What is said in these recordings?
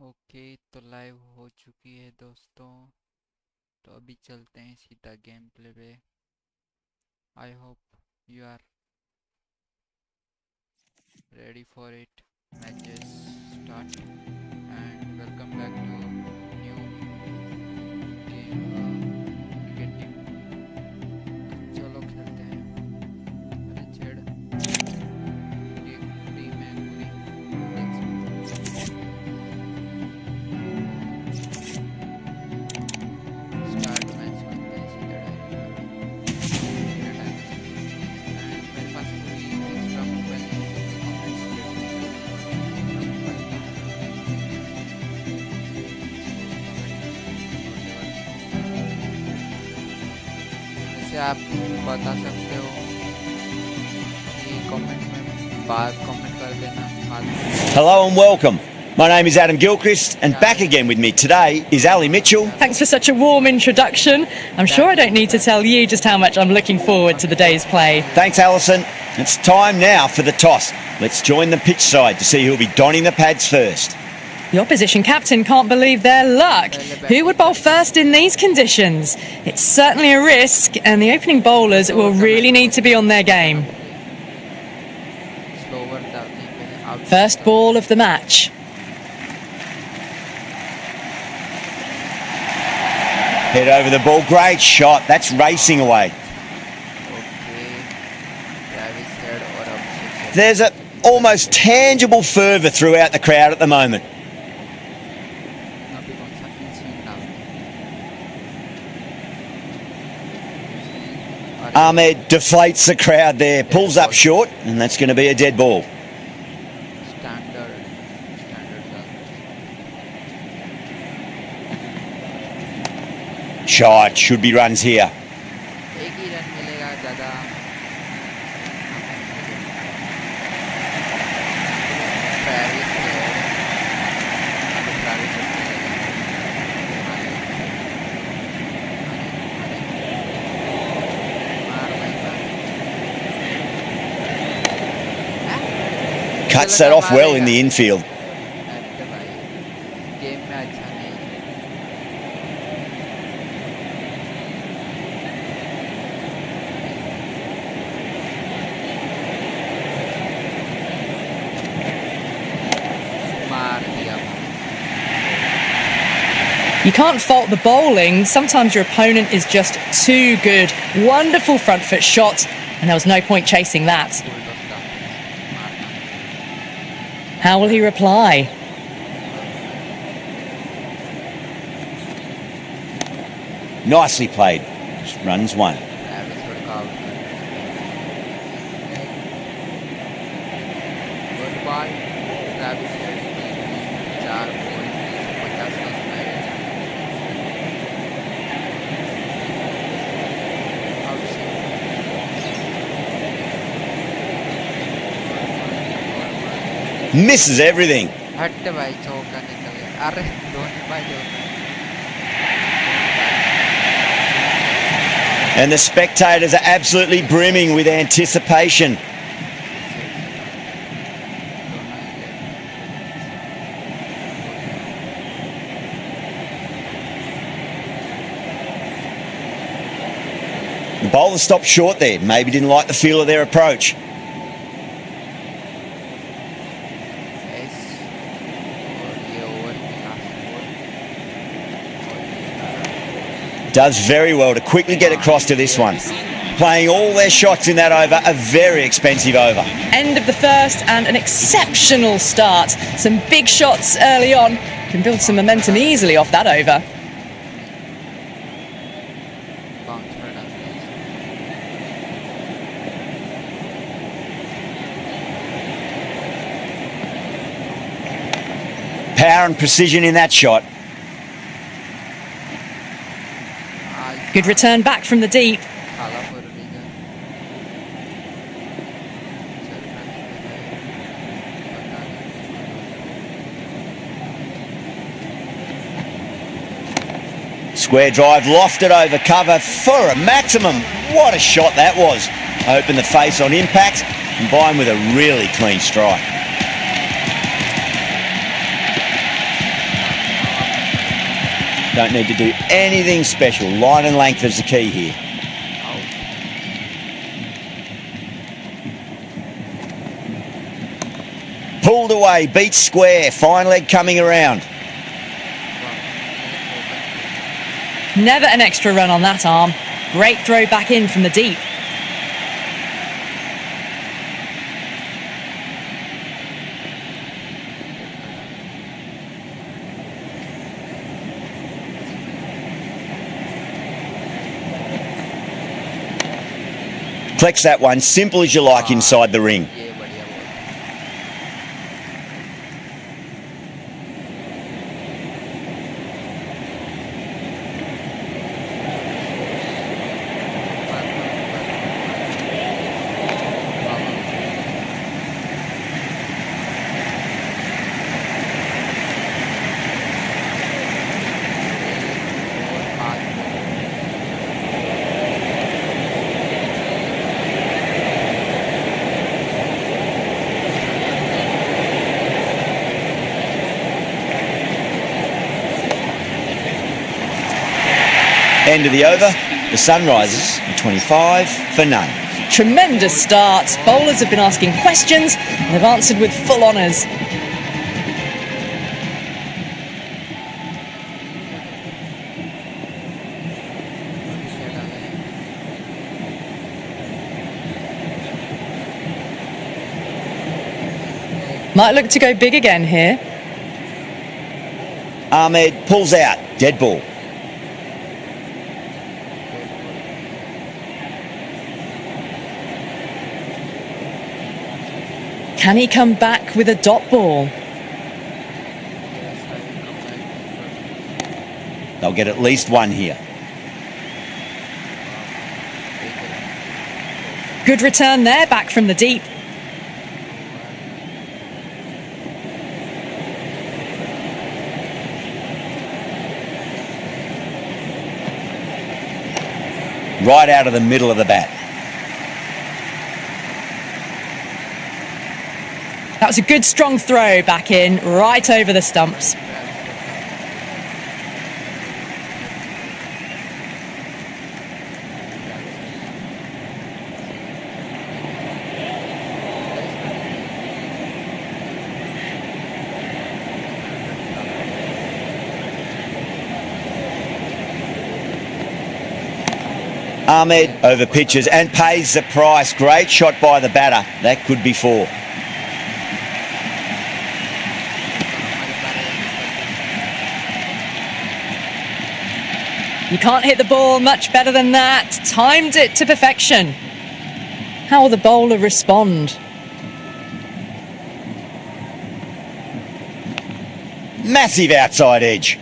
Okay तो live हो चुकी है दोस्तों। तो अभी चलते हैं सीधा गेम प्ले पे। I hope you are ready for it. Matches start and welcome back to new game cricket team. चलो खेलते हैं। अरे छेड़ ये टीम है पूरी, देख सकते हो। स्टार्ट मैच करते हैं सीधा डायरेक्ट मेरा टाइम एंड मेरे पास कोई एक्स्ट्रा मोबाइल नहीं है क्योंकि कमेंट्स वैसे आप बता सकते हो कि कमेंट में बात कमेंट कर देना बाद में। Hello and welcome. My name is Adam Gilchrist, and back again with me today is Ali Mitchell. Thanks for such a warm introduction. I'm sure I don't need to tell you just how much I'm looking forward to the day's play. Thanks, Alison. It's time now for the toss. Let's join the pitch side to see who'll be donning the pads first. The opposition captain can't believe their luck. Who would bowl first in these conditions? It's certainly a risk, and the opening bowlers will really need to be on their game. First ball of the match. Head over the ball. Great shot. That's racing away. There's a almost tangible fervour throughout the crowd at the moment. Ahmed deflates the crowd there, pulls up short, and that's going to be a dead ball. Shot, should be runs here. Cuts that off well in the infield. You can't fault the bowling. Sometimes your opponent is just too good. Wonderful front foot shot, and there was no point chasing that. How will he reply? Nicely played. Just runs one. Misses everything. And the spectators are absolutely brimming with anticipation. The bowler stopped short there. Maybe didn't like the feel of their approach. Does very well to quickly get across to this one. Playing all their shots in that over, a very expensive over. End of the first and an exceptional start. Some big shots early on. Can build some momentum easily off that over. Power and precision in that shot. Good return back from the deep. Square drive lofted over cover for a maximum. What a shot that was. Open the face on impact, combined with a really clean strike. Don't need to do anything special. Line and length is the key here. Pulled away, beat square, fine leg coming around. Never an extra run on that arm. Great throw back in from the deep. Flex that one, simple as you like inside the ring. End of the over, the Sunrisers are 25 for none. Tremendous start. Bowlers have been asking questions and they've answered with full honours. Might look to go big again here. Ahmed pulls out, dead ball. Can he come back with a dot ball? They'll get at least one here. Good return there, back from the deep. Right out of the middle of the bat. That was a good strong throw back in, right over the stumps. Ahmed over pitches and pays the price. Great shot by the batter. That could be four. You can't hit the ball much better than that. Timed it to perfection. How will the bowler respond? Massive outside edge.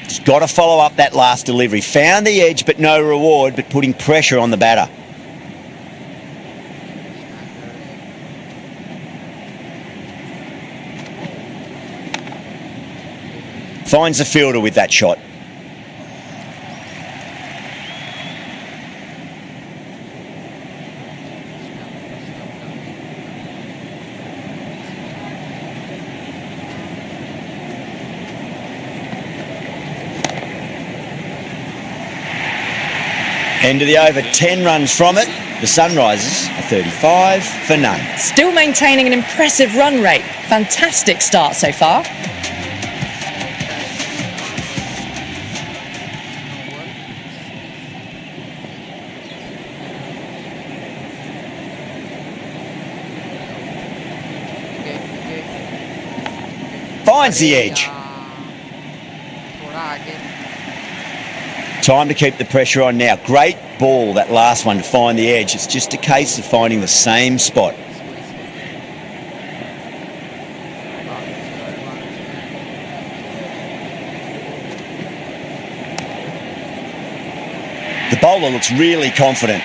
Just got to follow up that last delivery. Found the edge but no reward, but putting pressure on the batter. Finds the fielder with that shot. End of the over, 10 runs from it. The Sunrisers are 35 for none. Still maintaining an impressive run rate. Fantastic start so far. Finds the edge. Time to keep the pressure on now. Great ball, that last one, to find the edge. It's just a case of finding the same spot. The bowler looks really confident.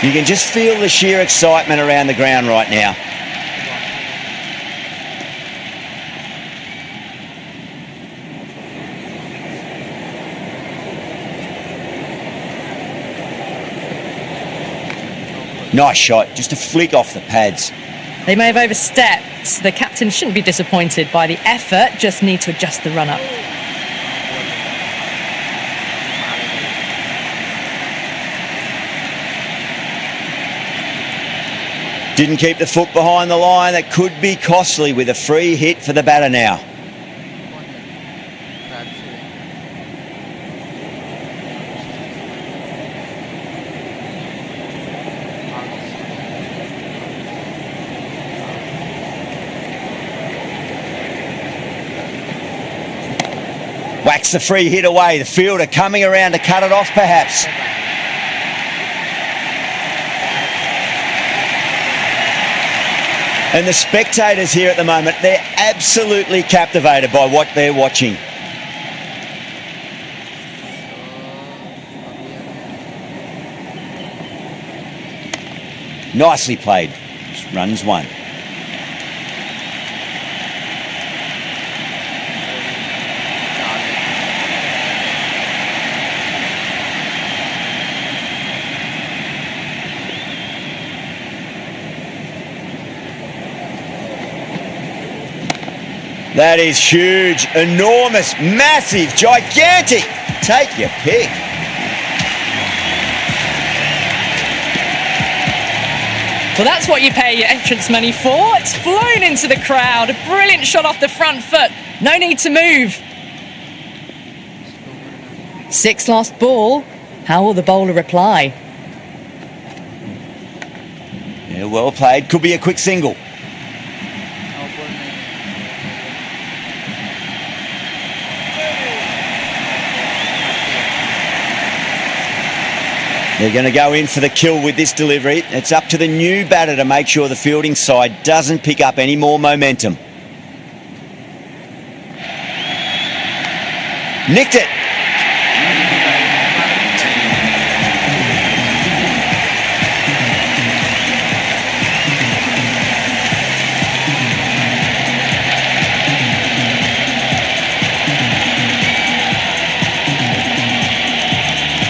You can just feel the sheer excitement around the ground right now. Nice shot, just a flick off the pads. They may have overstepped. The captain shouldn't be disappointed by the effort, just need to adjust the run-up. Didn't keep the foot behind the line. That could be costly with a free hit for the batter now. Whacks the free hit away. The fielder coming around to cut it off perhaps. And the spectators here at the moment, they're absolutely captivated by what they're watching. Nicely played. Runs one. That is huge, enormous, massive, gigantic. Take your pick. Well, that's what you pay your entrance money for. It's flown into the crowd. A brilliant shot off the front foot. No need to move. 6 last ball. How will the bowler reply? Yeah, well played. Could be a quick single. They're going to go in for the kill with this delivery. It's up to the new batter to make sure the fielding side doesn't pick up any more momentum. Nicked it.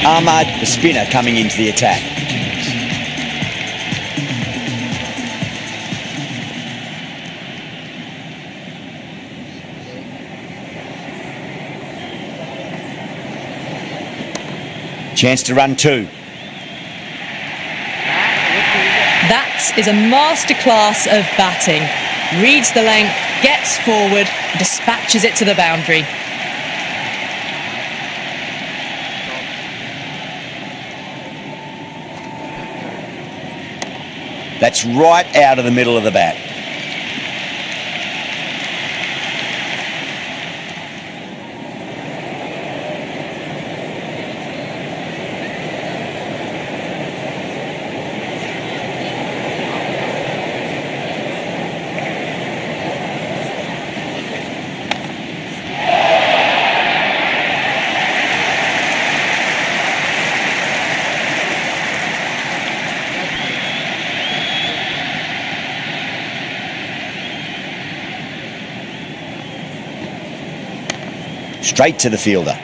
Ahmad, the spinner, coming into the attack. Chance to run two. That is a masterclass of batting. Reads the length, gets forward, dispatches it to the boundary. That's right out of the middle of the bat. Straight to the fielder.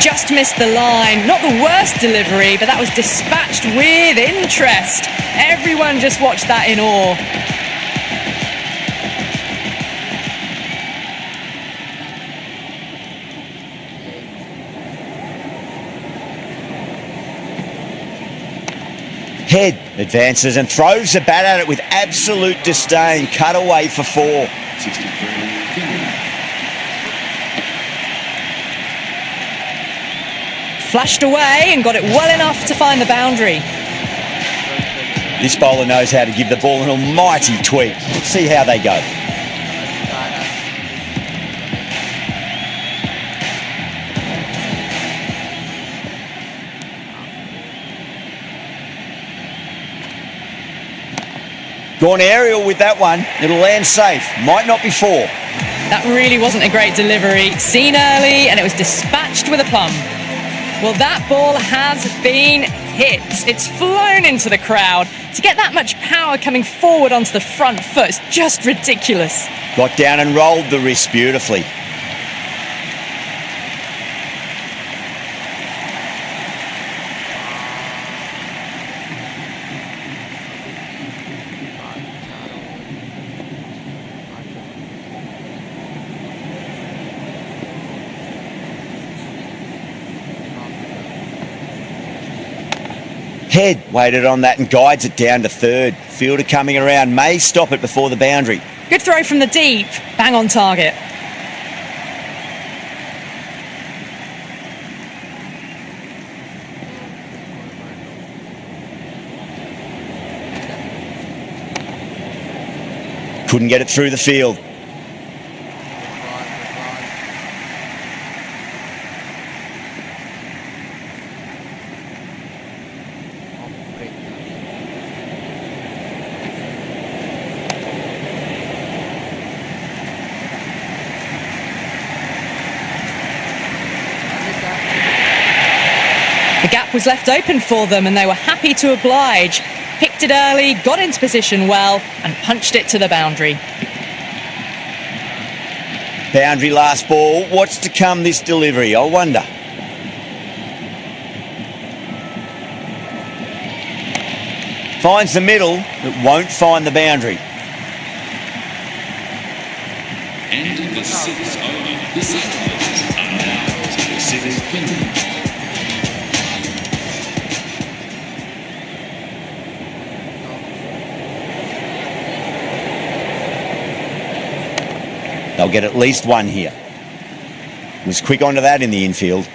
Just missed the line. Not the worst delivery, but that was dispatched with interest. Everyone just watched that in awe. Head advances and throws the bat at it with absolute disdain. Cut away for 4. Flashed away and got it well enough to find the boundary. This bowler knows how to give the ball an almighty tweak. Let's see how they go. Gone aerial with that one. It'll land safe. Might not be 4. That really wasn't a great delivery. Seen early and it was dispatched with a plum. Well, that ball has been hit. It's flown into the crowd. To get that much power coming forward onto the front foot is just ridiculous. Got down and rolled the wrist beautifully. Head waited on that and guides it down to third. Fielder coming around may stop it before the boundary. Good throw from the deep. Bang on target. Couldn't get it through the field. The gap was left open for them and they were happy to oblige. Picked it early, got into position well and punched it to the boundary. Boundary last ball. What's to come this delivery, I wonder. Finds the middle, but won't find the boundary. And the sixth over, the Cyclones are now to consider Finland. They'll get at least one here. Was quick onto that in the infield.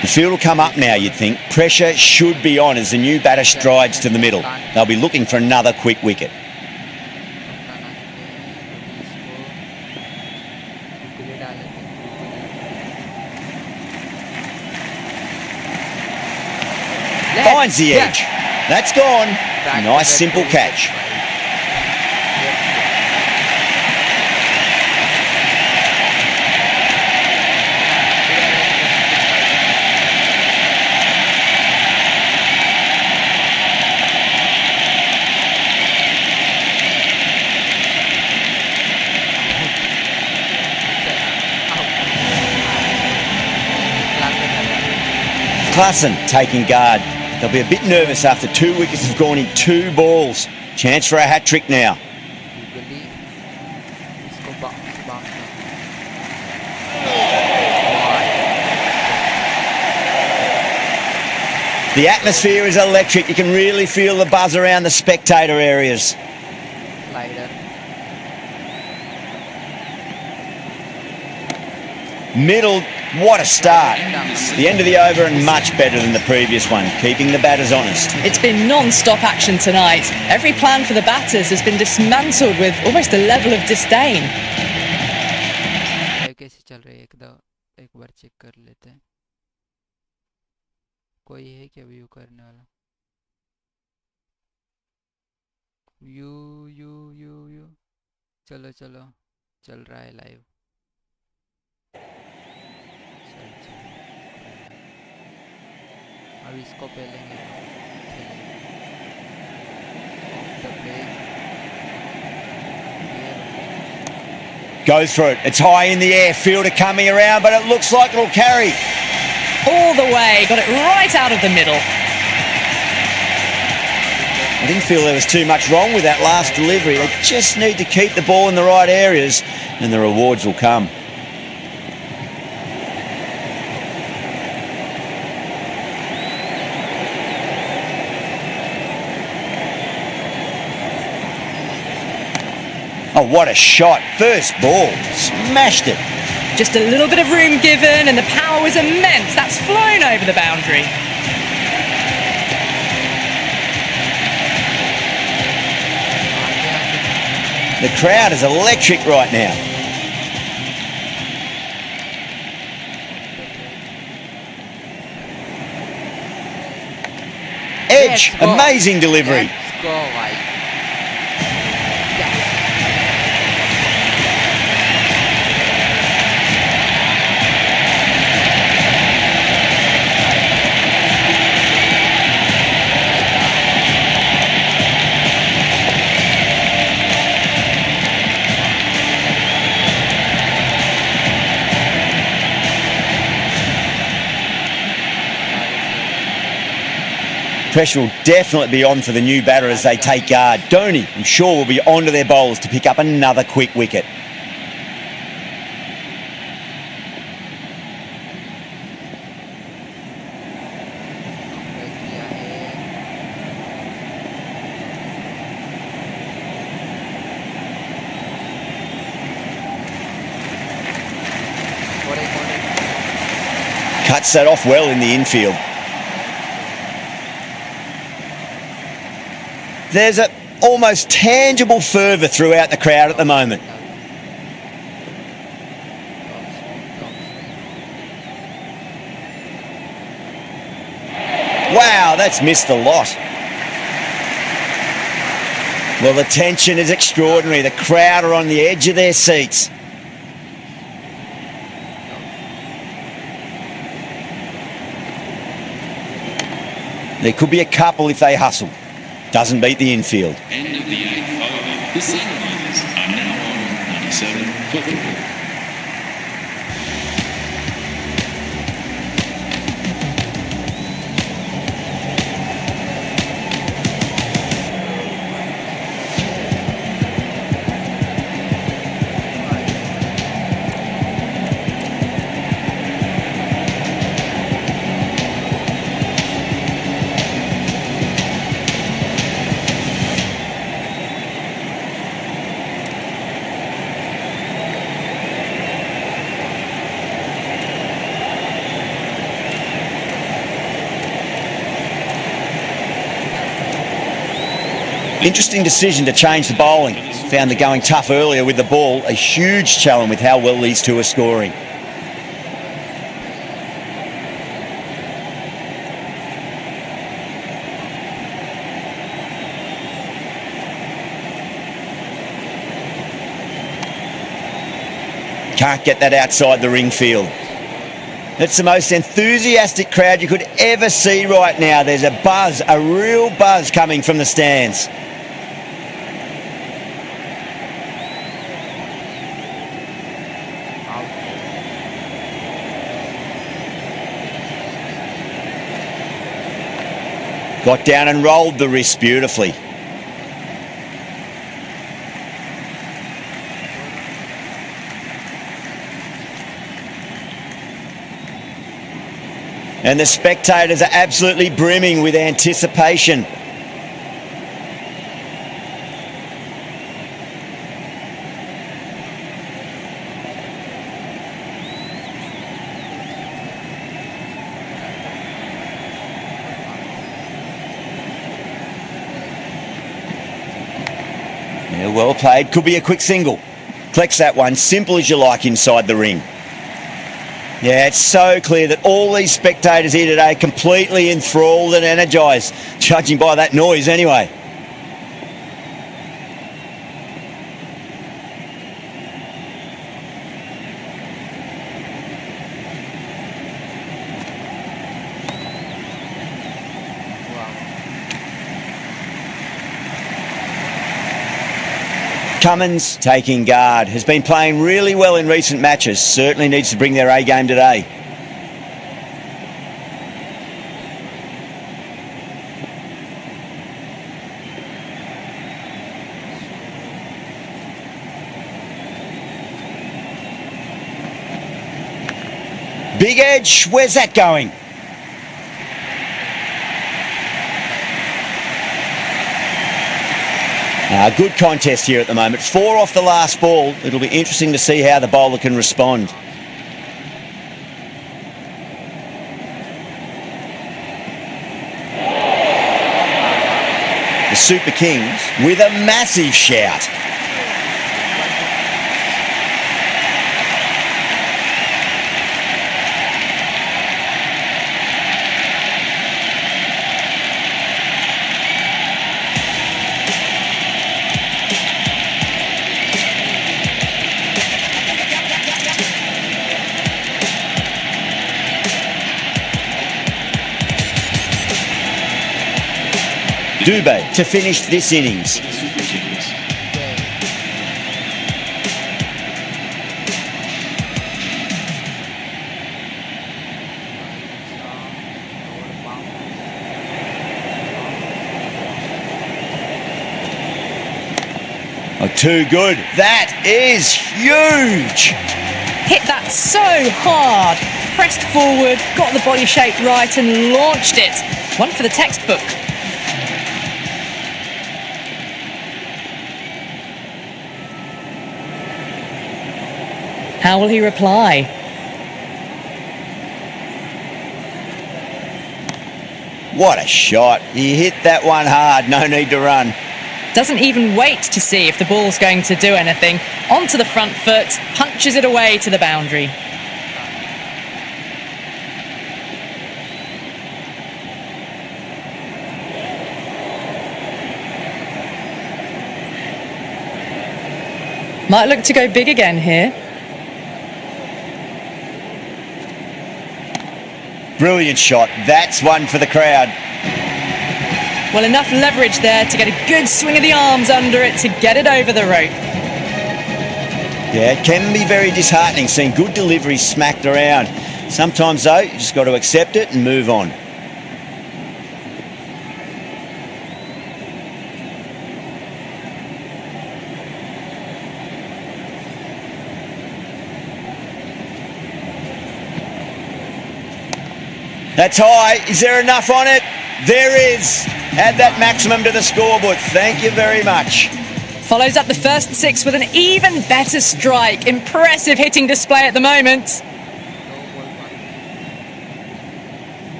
The field will come up now, you'd think. Pressure should be on as the new batter strides to the middle. They'll be looking for another quick wicket. Finds the edge. That's gone. Nice simple catch. Klassen taking guard. They'll be a bit nervous after 2 wickets have gone in 2 balls. Chance for a hat-trick now. The atmosphere is electric. You can really feel the buzz around the spectator areas. Middle, what a start. The end of the over and much better than the previous one, keeping the batters honest. It's been non-stop action tonight. Every plan for the batters has been dismantled with almost a level of disdain. कैसे चल रही है एक बार check कर लेते हैं. कोई है क्या व्यू करने वाला? यू चलो चल रहा है लाइव. अब इसको पहलेंगे. Goes for it. It's high in the air. Fielder coming around, but it looks like it'll carry. All the way, got it right out of the middle. I didn't feel there was too much wrong with that last delivery. They just need to keep the ball in the right areas and the rewards will come. Oh, what a shot. First ball. Smashed it. Just a little bit of room given and the power was immense. That's flown over the boundary. The crowd is electric right now. Edge, Let's go. amazing delivery. Let's go, भाई. Pressure will definitely be on for the new batter as they take guard. Dhoni, I'm sure, will be onto their bowlers to pick up another quick wicket. Cuts that off well in the infield. There's an almost tangible fervour throughout the crowd at the moment. Wow, that's missed a lot. Well, the tension is extraordinary. The crowd are on the edge of their seats. There could be a couple if they hustle. Doesn't beat the infield. End of the 8th over. The Sunderlanders are now on 97 for 3. Interesting decision to change the bowling. Found the going tough earlier with the ball. A huge challenge with how well these two are scoring. Can't get that outside the ring field. It's the most enthusiastic crowd you could ever see right now. There's a buzz, a real buzz coming from the stands. Got down and rolled the wrist beautifully. And the spectators are absolutely brimming with anticipation. Yeah, well played. Could be a quick single. Collects that one, simple as you like inside the ring. Yeah, it's so clear that all these spectators here today are completely enthralled and energised, judging by that noise anyway. Cummins taking guard. Has been playing really well in recent matches. Certainly needs to bring their A game today. Big edge. Where's that going? Good contest here at the moment. 4 off the last ball. It'll be interesting to see how the bowler can respond. The Super Kings with a massive shout. Dubé to finish this innings. Super Kings. Oh, too good. That is huge. Hit that so hard. Pressed forward, got the body shape right and launched it. One for the textbook. How will he reply? What a shot. He hit that one hard. No need to run. Doesn't even wait to see if the ball's going to do anything. Onto the front foot, punches it away to the boundary. Might look to go big again here. Brilliant shot. That's one for the crowd. Well, enough leverage there to get a good swing of the arms under it to get it over the rope. Yeah, it can be very disheartening seeing good delivery smacked around. Sometimes, though, you just got to accept it and move on. That's high. Is there enough on it? There is. Add that maximum to the scoreboard. Thank you very much. Follows up the first 6 with an even better strike. Impressive hitting display at the moment.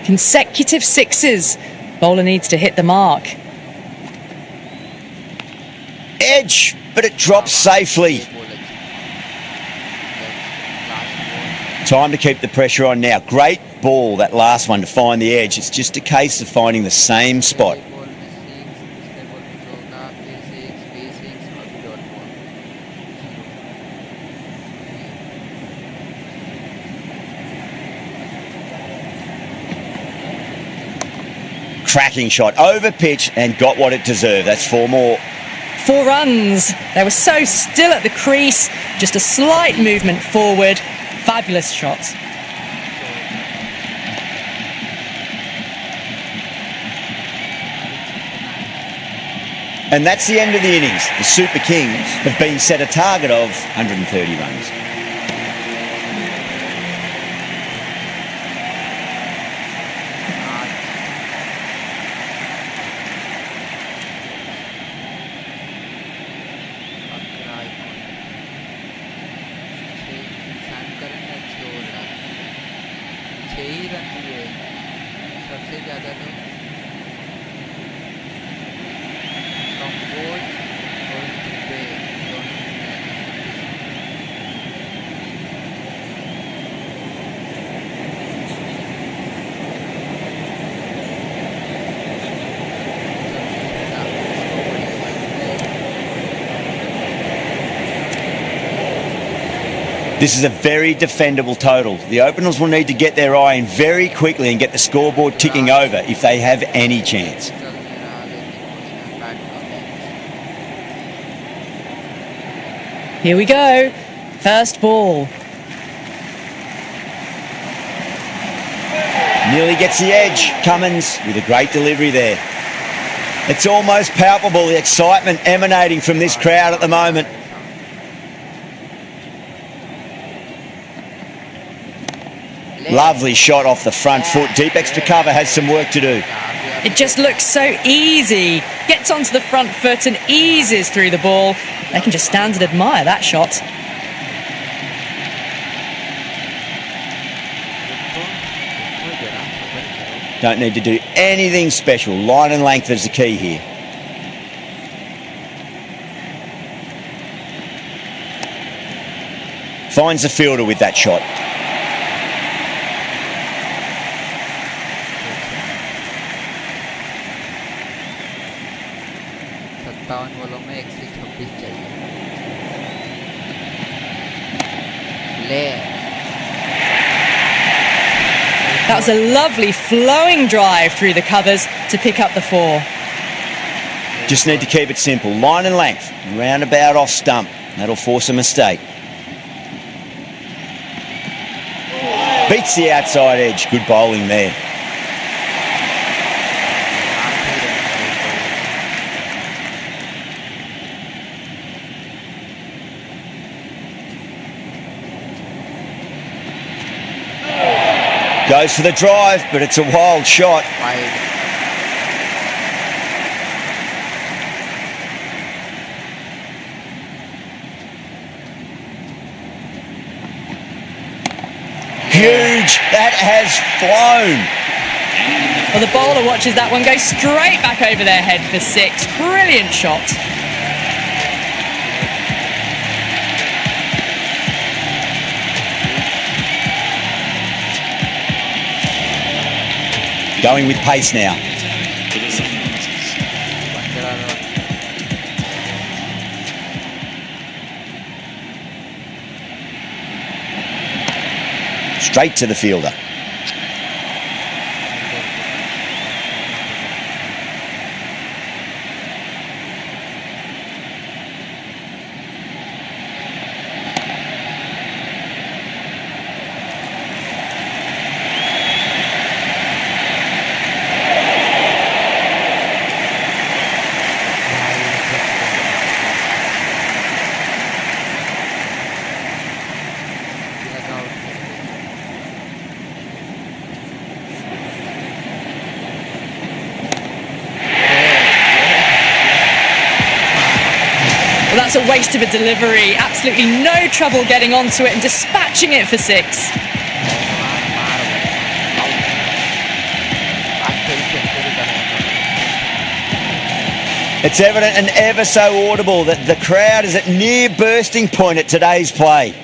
Consecutive 6s. Bowler needs to hit the mark. Edge, but it drops safely. Time to keep the pressure on now. Great ball, that last one, to find the edge. It's just a case of finding the same spot. Cracking shot, over pitch, and got what it deserved. That's 4 more. 4 runs. They were so still at the crease. Just a slight movement forward. Fabulous shots. And that's the end of the innings. The Super Kings have been set a target of 130 runs. This is a very defendable total. The openers will need to get their eye in very quickly and get the scoreboard ticking over if they have any chance. Here we go. First ball. Nearly gets the edge. Cummins with a great delivery there. It's almost palpable, the excitement emanating from this crowd at the moment. Lovely shot off the front foot. Deep extra cover has some work to do. It just looks so easy. Gets onto the front foot and eases through the ball. They can just stand and admire that shot. Don't need to do anything special. Line and length is the key here. Finds the fielder with that shot. That was a lovely flowing drive through the covers to pick up the 4. Just need to keep it simple. Line and length. Roundabout off stump. That'll force a mistake. Beats the outside edge. Good bowling there. Goes for the drive, but it's a wild shot. Huge. That has flown. Well, the bowler watches that one go straight back over their head for 6. Brilliant shot. Going with pace now. For the Sunrisers. Straight to the fielder. Well, that's a waste of a delivery. Absolutely no trouble getting onto it and dispatching it for 6. It's evident and ever so audible that the crowd is at near bursting point at today's play.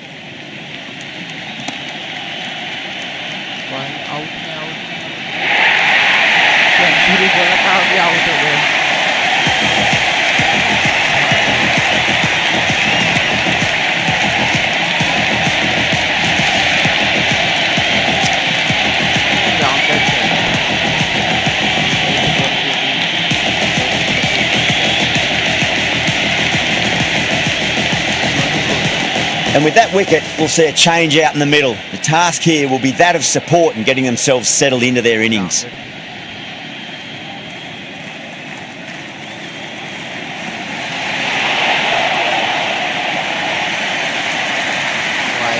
And with that wicket, we'll see a change out in the middle. The task here will be that of support and getting themselves settled into their innings.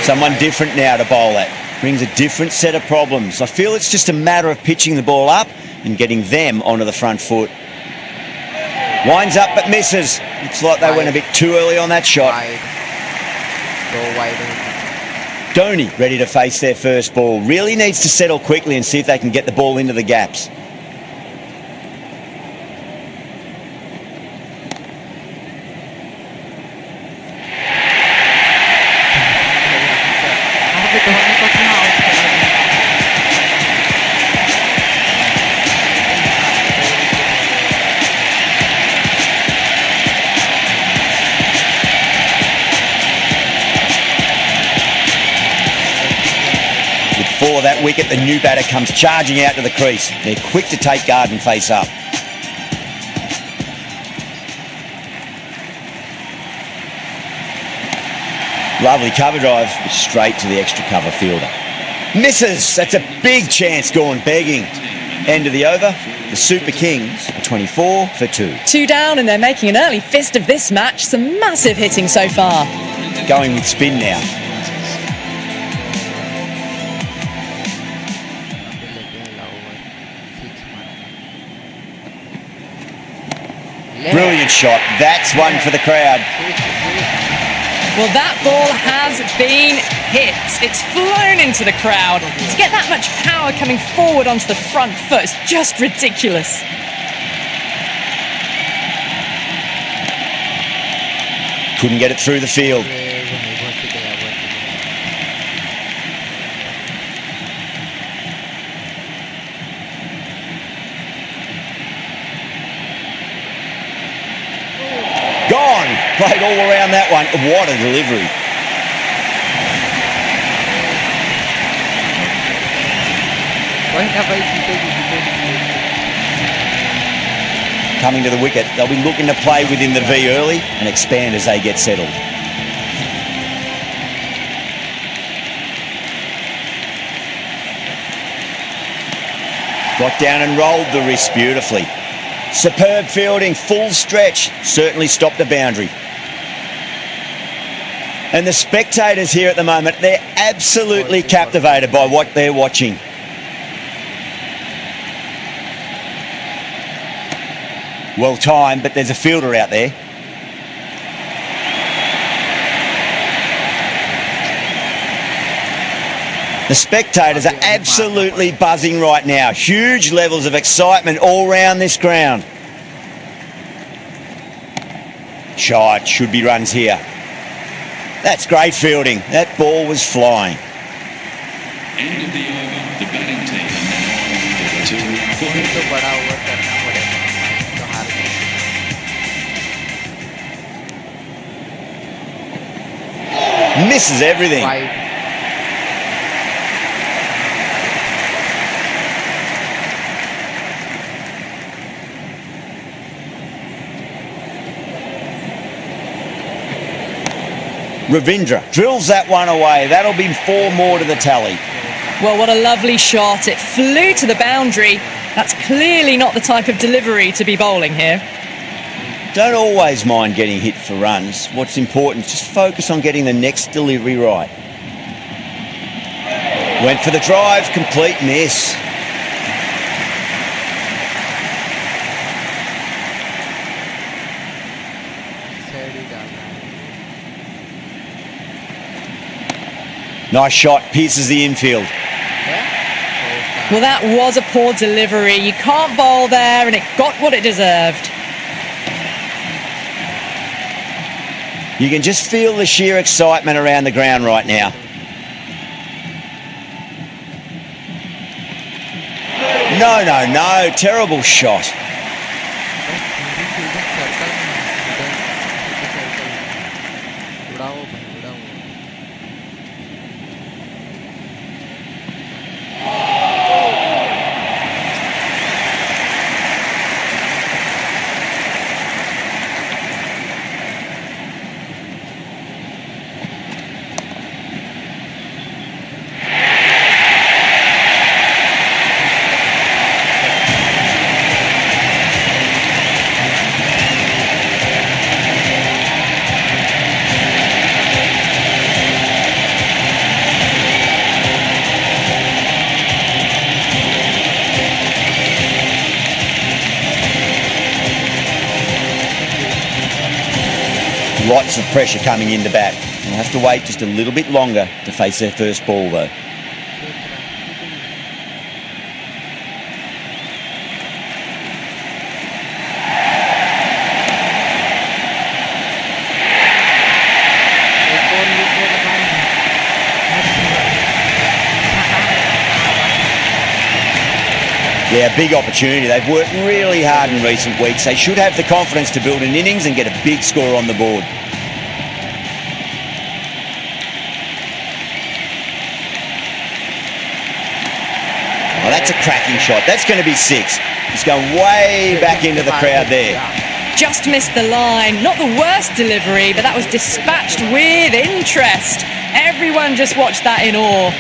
Someone different now to bowl at. Brings a different set of problems. I feel it's just a matter of pitching the ball up and getting them onto the front foot. Winds up but misses. Looks like they went a bit too early on that shot. Dhoni ready to face their first ball. Really needs to settle quickly and see if they can get the ball into the gaps. For that wicket, the new batter comes charging out to the crease. They're quick to take guard and face up. Lovely cover drive, straight to the extra cover fielder. Misses. That's a big chance gone begging. End of the over. The Super Kings are 24 for 2. 2 down, and they're making an early fist of this match. Some massive hitting so far. Going with spin now. Brilliant shot. That's one for the crowd. Well, that ball has been hit. It's flown into the crowd. To get that much power coming forward onto the front foot is just ridiculous. Couldn't get it through the field. Gone. Played all around that one. What a delivery. Coming to the wicket, they'll be looking to play within the V early and expand as they get settled. Got down and rolled the wrist beautifully. Superb fielding, full stretch, certainly stopped the boundary. And the spectators here at the moment, they're absolutely captivated by what they're watching. Well timed, but there's a fielder out there. The spectators are absolutely buzzing right now. Huge levels of excitement all round this ground. Shot, should be runs here. That's great fielding. That ball was flying. End of the over. The batting team are now on for 2. Misses everything. Ravindra drills that one away. That'll be 4 more to the tally. Well, what a lovely shot. It flew to the boundary. That's clearly not the type of delivery to be bowling here. Don't always mind getting hit for runs. What's important is just focus on getting the next delivery right. Went for the drive, complete miss. Nice shot, pierces the infield. Well, that was a poor delivery. You can't bowl there, and it got what it deserved. You can just feel the sheer excitement around the ground right now. No, terrible shot. Lots of pressure coming into bat. They'll have to wait just a little bit longer to face their first ball though. Yeah, big opportunity. They've worked really hard in recent weeks. They should have the confidence to build an innings and get a big score on the board. Well, that's a cracking shot. That's going to be 6. It's going way back into the crowd there. just missed the line. Not the worst delivery, but that was dispatched with interest. Everyone just watched that in awe.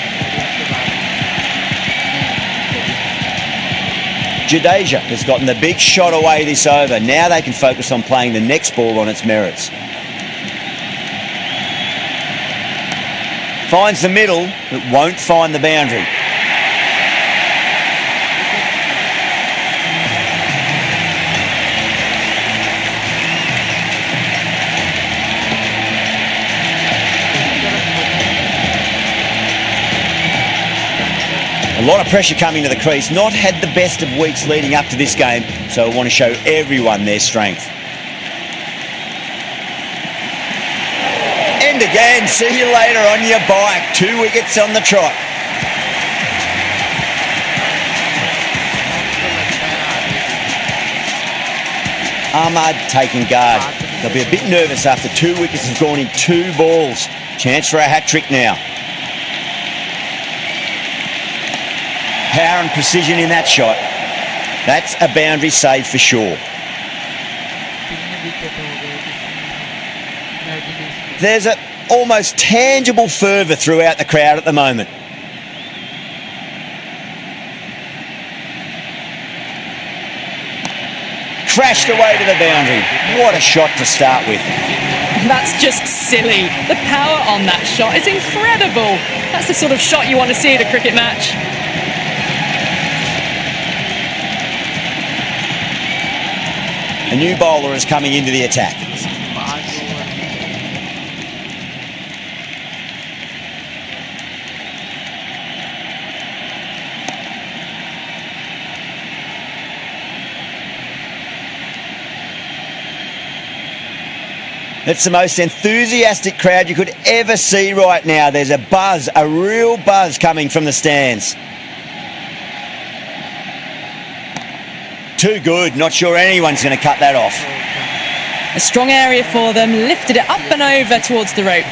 Jadeja has gotten the big shot away this over. Now they can focus on playing the next ball on its merits. Finds the middle, but won't find the boundary. A lot of pressure coming to the crease. Not had the best of weeks leading up to this game, so I want to show everyone their strength. And again, see you later on your bike. 2 wickets on the trot. Ahmad taking guard. They'll be a bit nervous after 2 wickets have gone in 2 balls. Chance for a hat-trick now. Power and precision in that shot. That's a boundary save for sure. There's an almost tangible fervour throughout the crowd at the moment. Crashed away to the boundary. What a shot to start with. That's just silly. The power on that shot is incredible. That's the sort of shot you want to see at a cricket match. A new bowler is coming into the attack. It's the most enthusiastic crowd you could ever see right now. There's a buzz, a real buzz coming from the stands. Too good, not sure anyone's going to cut that off. A strong area for them, lifted it up and over towards the rope.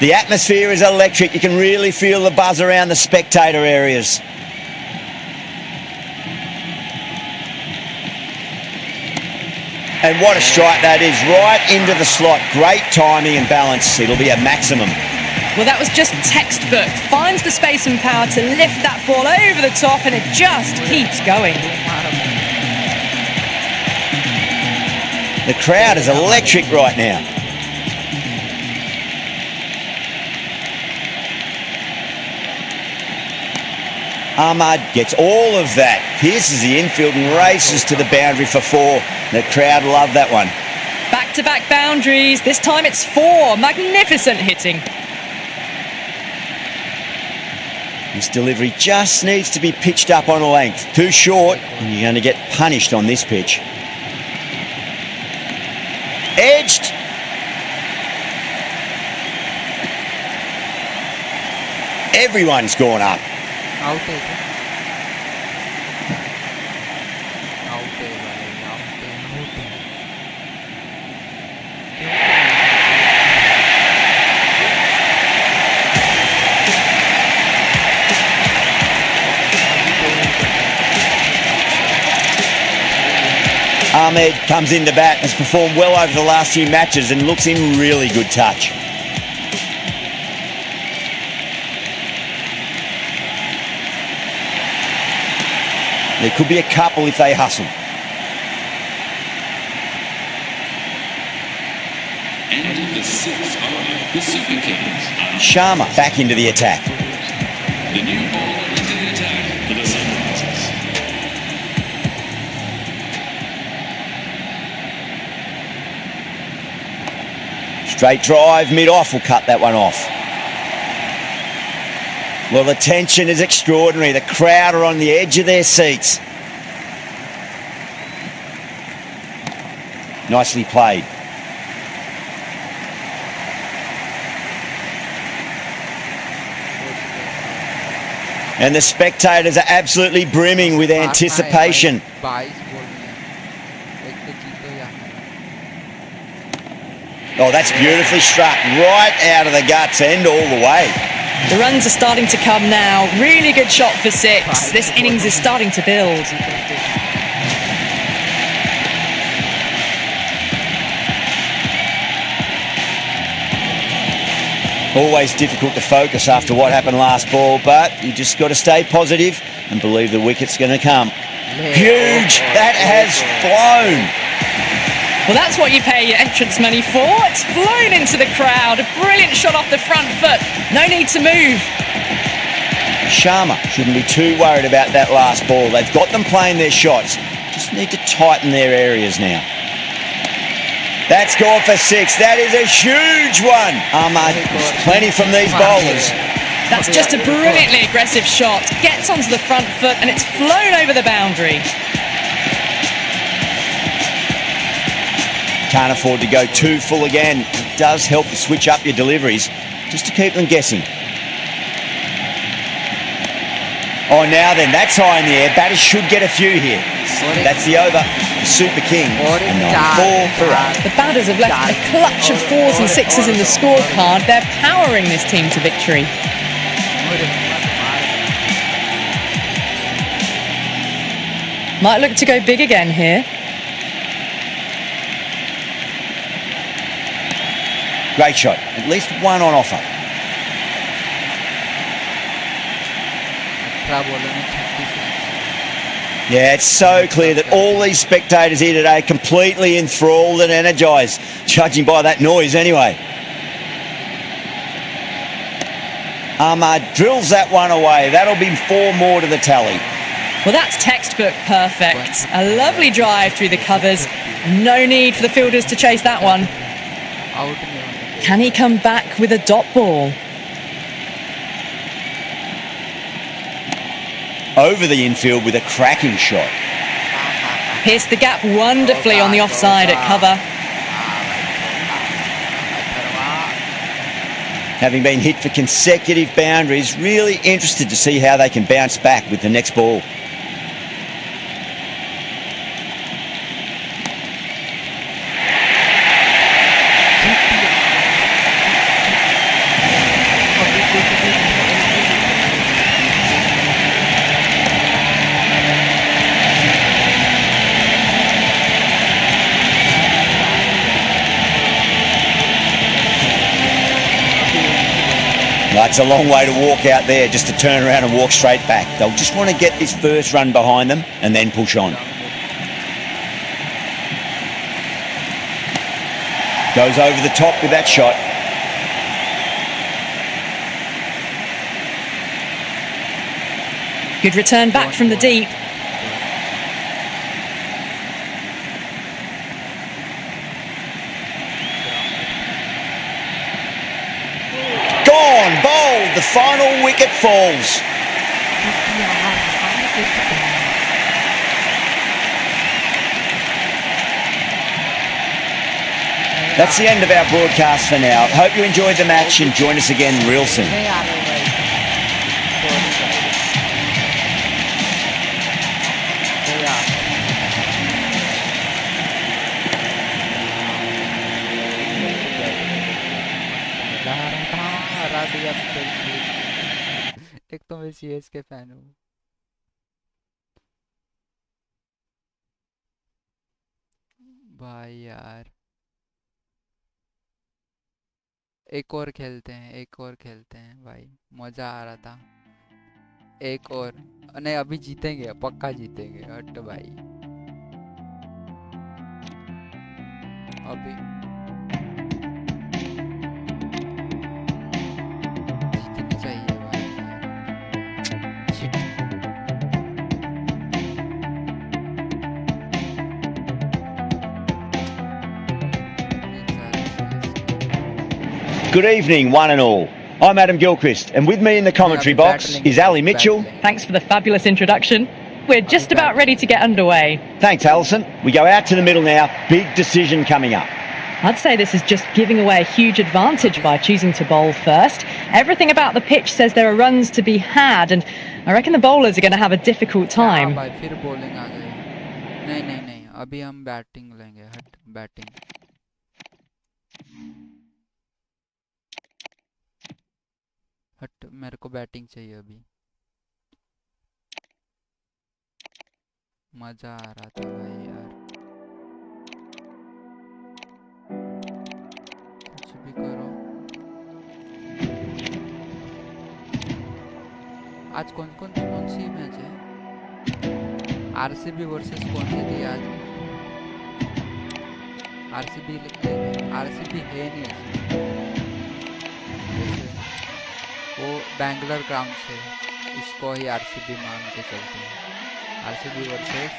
The atmosphere is electric. You can really feel the buzz around the spectator areas. And what a strike that is, right into the slot. Great timing and balance. It'll be a maximum. Well, that was just textbook. Finds the space and power to lift that ball over the top, and it just keeps going. The crowd is electric right now. Ahmad gets all of that. Pierces the infield and races to the boundary for 4. The crowd love that one. Back-to-back boundaries. This time it's 4. Magnificent hitting. This delivery just needs to be pitched up on a length. Too short, and you're going to get punished on this pitch. Edged. Everyone's gone up. Out है क्या? Out है भाई, out है. Ahmed comes into bat, has performed well over the last few matches and looks in really good touch. There could be a couple if they hustle. And the 6th over, the Super Kings. Sharma back into the attack. The new bowler into the attack for the Sunrisers. Straight drive, mid-off will cut that one off. Well, the tension is extraordinary. The crowd are on the edge of their seats. Nicely played. And the spectators are absolutely brimming with anticipation. 22 ball में एक तो जीतो या Oh, that's beautifully struck. Right out of the guts, end all the way. The runs are starting to come now. Really good shot for 6. This innings is starting to build. Always difficult to focus after what happened last ball, but you just got to stay positive and believe the wicket's going to come. Huge! That has flown! Well, that's what you pay your entrance money for. It's flown into the crowd. A brilliant shot off the front foot. No need to move. Sharma shouldn't be too worried about that last ball. They've got them playing their shots. Just need to tighten their areas now. That's gone for 6. That is a huge one. There's plenty from these bowlers. That's just a brilliantly aggressive shot. Gets onto the front foot and it's flown over the boundary. Can't afford to go too full again. It does help to switch up your deliveries just to keep them guessing. Oh, now then, that's high in the air. Batters should get a few here. That's the over. The Super King. And 9-4 for 8. The batters have left a clutch of 4s and 6s in the scorecard. They're powering this team to victory. Might look to go big again here. Great shot. At least one on offer. Yeah, it's so clear that all these spectators here today are completely enthralled and energised, judging by that noise anyway. Ahmad drills that one away. That'll be 4 more to the tally. Well, that's textbook perfect. A lovely drive through the covers. No need for the fielders to chase that one. Can he come back with a dot ball? Over the infield with a cracking shot. Pierced the gap wonderfully on the offside at cover. Having been hit for consecutive boundaries, really interested to see how they can bounce back with the next ball. It's a long way to walk out there just to turn around and walk straight back. They'll just want to get this first run behind them and then push on. Goes over the top with that shot. Good return back from the deep. Gone, bowled, the final wicket falls. That's the end of our broadcast for now. Hope you enjoyed the match and join us again real soon. एक तो मैं CSK fan हूँ। भाई यार एक और खेलते हैं, एक और खेलते हैं भाई, मजा आ रहा था। एक और नहीं, अभी जीतेंगे, पक्का जीतेंगे। हट भाई, अभी जीतनी चाहिए भाई। Shit. Good evening, one and all. I'm Adam Gilchrist, and with me in the commentary box is Ali Mitchell. Thanks for the fabulous introduction. We're just about ready to get underway. Thanks, Alison. We go out to the middle now. Big decision coming up. I'd say this is just giving away a huge advantage by choosing to bowl first. Everything about the pitch says there are runs to be had, and I reckon the bowlers are going to have a difficult time. भाई फिर bowling आ गई। नहीं नहीं नहीं, अभी हम batting लेंगे। हट, बैटिंग। हट, मेरे को बैटिंग चाहिए अभी। मजा आ रहा था भाई यार, कुछ भी करो। आज कौन सी मैच है? आरसीबी वर्सेस कौन सी थी आज? आरसीबी लिख लेंगे, आरसीबी है नहीं इसमें। जैसे वो बैंगलोर ग्राउंड से, इसको ही आरसीबी मान के चलते हैं। आरसीबी वर्सेस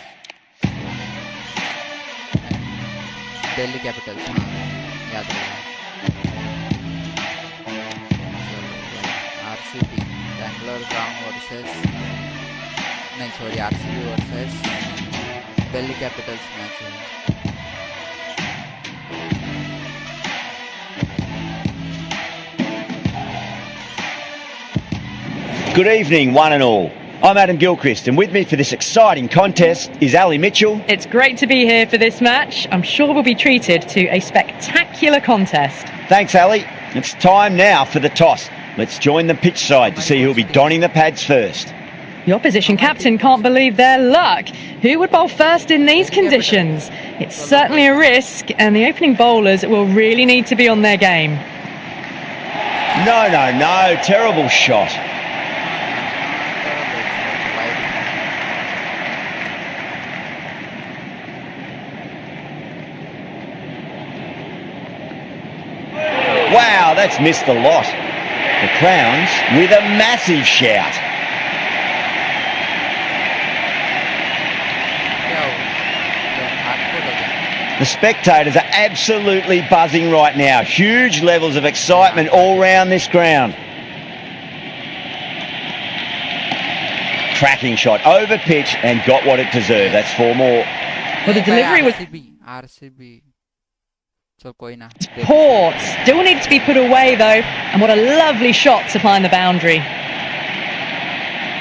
दिल्ली कैपिटल्स, हाँ याद रहेगा। चलो आरसीबी बैंगलोर ग्राउंड वर्सेस, नहीं sorry, RCB versus Delhi Capitals match है। Good evening, one and all. I'm Adam Gilchrist, and with me for this exciting contest is Ali Mitchell. It's great to be here for this match. I'm sure we'll be treated to a spectacular contest. Thanks, Ali. It's time now for the toss. Let's join the pitch side to see who'll be donning the pads first. The opposition captain can't believe their luck. Who would bowl first in these conditions? It's certainly a risk, and the opening bowlers will really need to be on their game. No. Terrible shot. Wow, that's missed the lot. The Crowns with a massive shout. The spectators are absolutely buzzing right now. Huge levels of excitement all round this ground. Cracking shot over pitch and got what it deserved. That's 4 more. Well, the delivery was RCB. So कोई ना. poor. Still needs to be put away though. And what a lovely shot to find the boundary.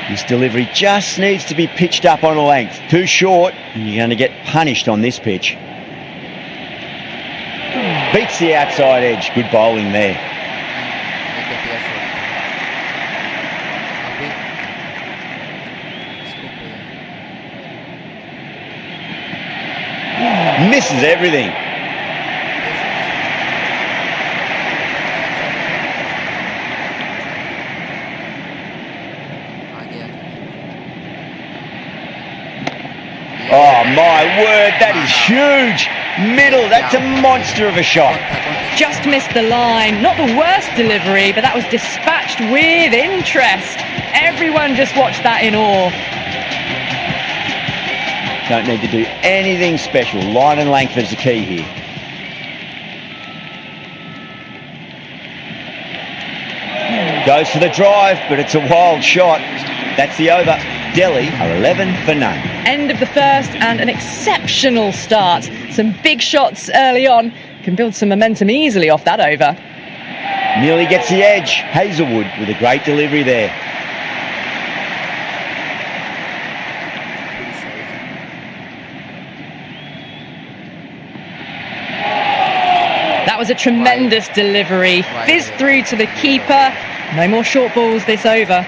This delivery just needs to be pitched up on a length. Too short, and you're going to get punished on this pitch. Beats the outside edge. Good bowling there. Misses everything. Oh my word, that is huge. Middle, that's a monster of a shot. Just missed the line. Not the worst delivery, but that was dispatched with interest. Everyone just watched that in awe. Don't need to do anything special. Line and length is the key here. Goes for the drive, but it's a wild shot. That's the over. Delhi are 11 for none. End of the first and an exceptional start. Some big shots early on. Can build some momentum easily off that over. Nearly gets the edge. Hazelwood with a great delivery there. That was a tremendous delivery. Fizzed through to the keeper. No more short balls this over.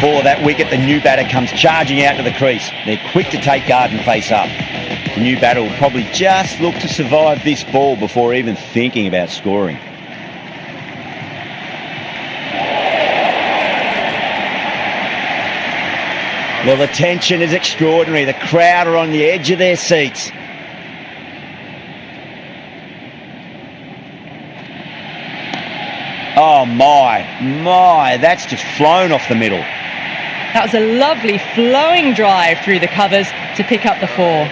Before that wicket, the new batter comes charging out to the crease. They're quick to take guard and face up. The new batter will probably just look to survive this ball before even thinking about scoring. Well, the tension is extraordinary. The crowd are on the edge of their seats. Oh my, that's just flown off the middle. That was a lovely flowing drive through the covers to pick up the 4.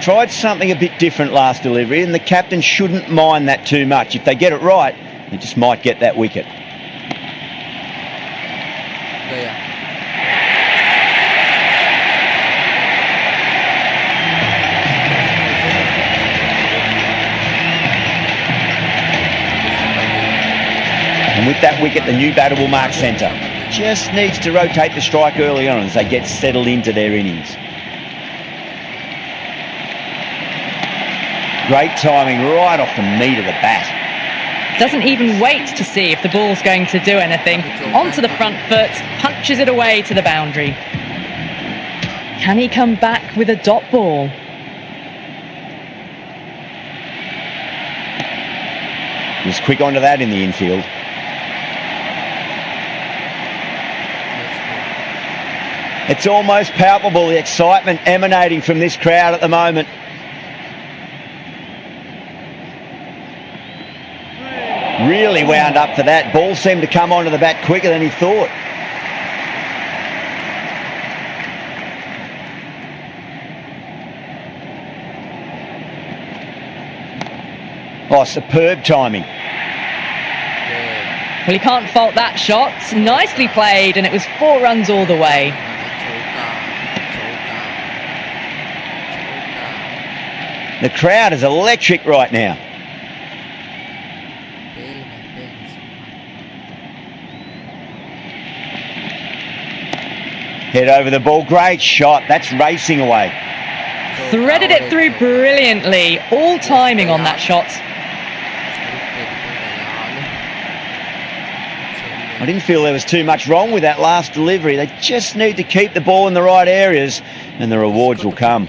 Tried something a bit different last delivery, and the captain shouldn't mind that too much. If they get it right, they just might get that wicket. And with that wicket, the new batter will mark centre. Just needs to rotate the strike early on as they get settled into their innings. Great timing right off the meat of the bat. Doesn't even wait to see if the ball's going to do anything. Onto the front foot, punches it away to the boundary. Can he come back with a dot ball? He was quick onto that in the infield. It's almost palpable, the excitement emanating from this crowd at the moment. Really wound up for that. Ball seemed to come onto the bat quicker than he thought. Oh, superb timing. Well, he can't fault that shot. Nicely played, and it was 4 runs all the way. The crowd is electric right now. Head over the ball. Great shot. That's racing away. Threaded it through brilliantly. All timing on that shot. I didn't feel there was too much wrong with that last delivery. They just need to keep the ball in the right areas and the rewards will come.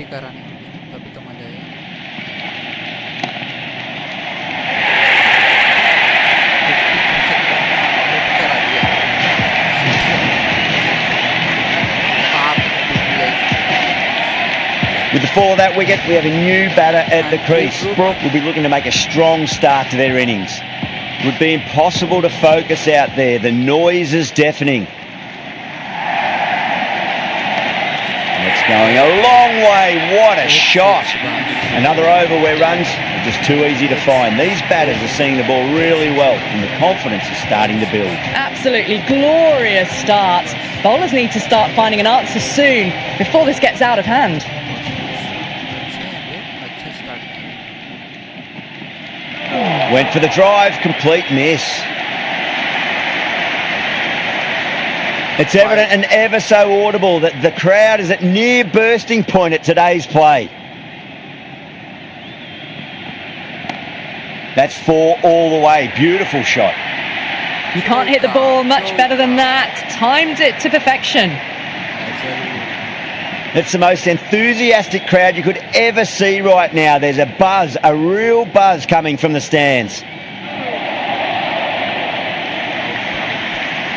With the fall of that wicket, we have a new batter at the crease. Brook will be looking to make a strong start to their innings. It would be impossible to focus out there. The noise is deafening. It's going a long way. What a shot. Another over where runs are just too easy to find. These batters are seeing the ball really well and the confidence is starting to build. Absolutely glorious start. Bowlers need to start finding an answer soon before this gets out of hand. Went for the drive, complete miss. It's evident and ever so audible that the crowd is at near bursting point at today's play. That's 4 all the way. Beautiful shot. You can't hit the ball much better than that. Timed it to perfection. It's the most enthusiastic crowd you could ever see right now. There's a buzz, a real buzz coming from the stands.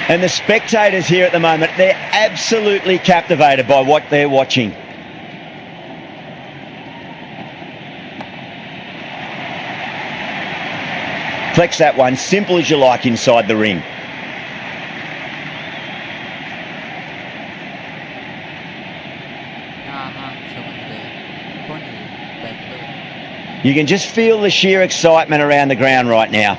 And the spectators here at the moment, they're absolutely captivated by what they're watching. Flex that one, simple as you like, inside the ring. You can just feel the sheer excitement around the ground right now.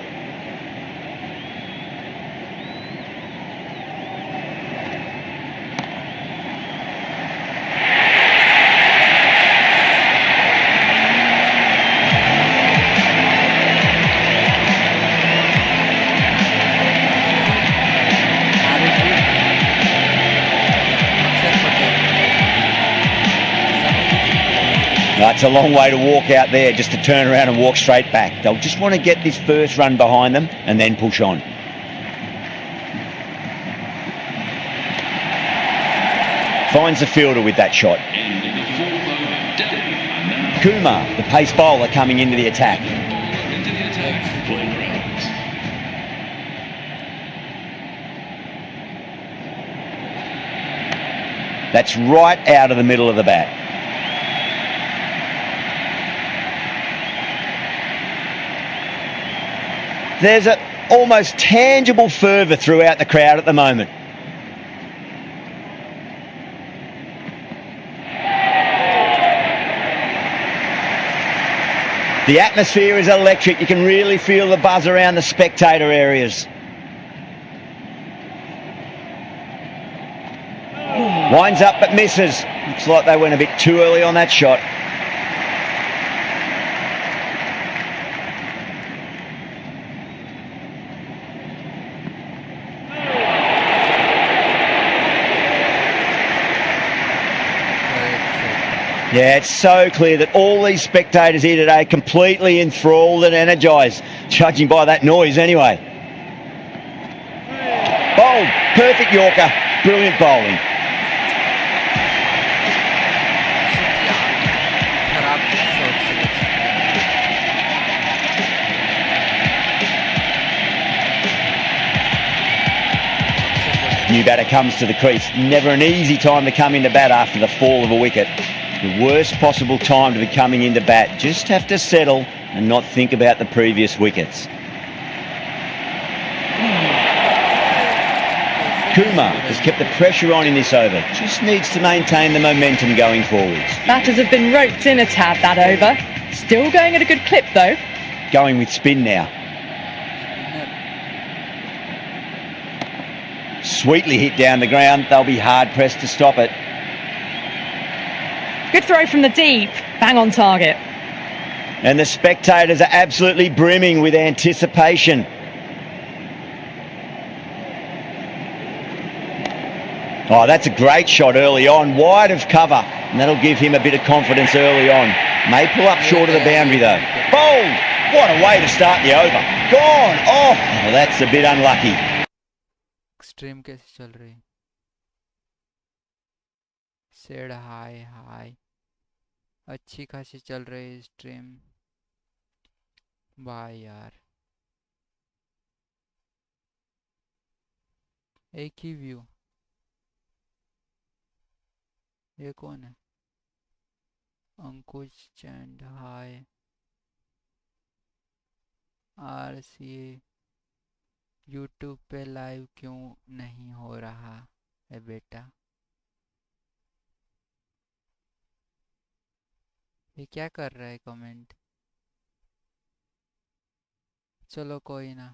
It's a long way to walk out there just to turn around and walk straight back. They'll just want to get this first run behind them and then push on. Finds the fielder with that shot. Kumar, the pace bowler, coming into the attack. That's right out of the middle of the bat. There's an almost tangible fervour throughout the crowd at the moment. The atmosphere is electric. You can really feel the buzz around the spectator areas. Winds up but misses. Looks like they went a bit too early on that shot. Yeah, it's so clear that all these spectators here today completely enthralled and energised, judging by that noise anyway. Bowled, perfect Yorker, brilliant bowling. खराब shot selection. New batter comes to the crease. Never an easy time to come into bat after the fall of a wicket. The worst possible time to be coming into bat. Just have to settle and not think about the previous wickets. Kumar has kept the pressure on in this over. Just needs to maintain the momentum going forwards. Batters have been roped in a tad that over. Still going at a good clip though. Going with spin now. Sweetly hit down the ground. They'll be hard pressed to stop it. Good throw from the deep. Bang on target. And the spectators are absolutely brimming with anticipation. Oh, that's a great shot early on, wide of cover. And that'll give him a bit of confidence early on. May pull up short of the boundary though. Bowled! What a way to start the over. Gone! Oh, well, that's a bit unlucky. Extreme कैसे चल रही? Said high high अच्छी खासी चल रही stream. भाई यार एक ही व्यू। ये कौन है? अंकुश चैंड हाय RCA यूट्यूब पे लाइव क्यों नहीं हो रहा है बेटा? ये क्या कर रहा है कमेंट? चलो कोई ना।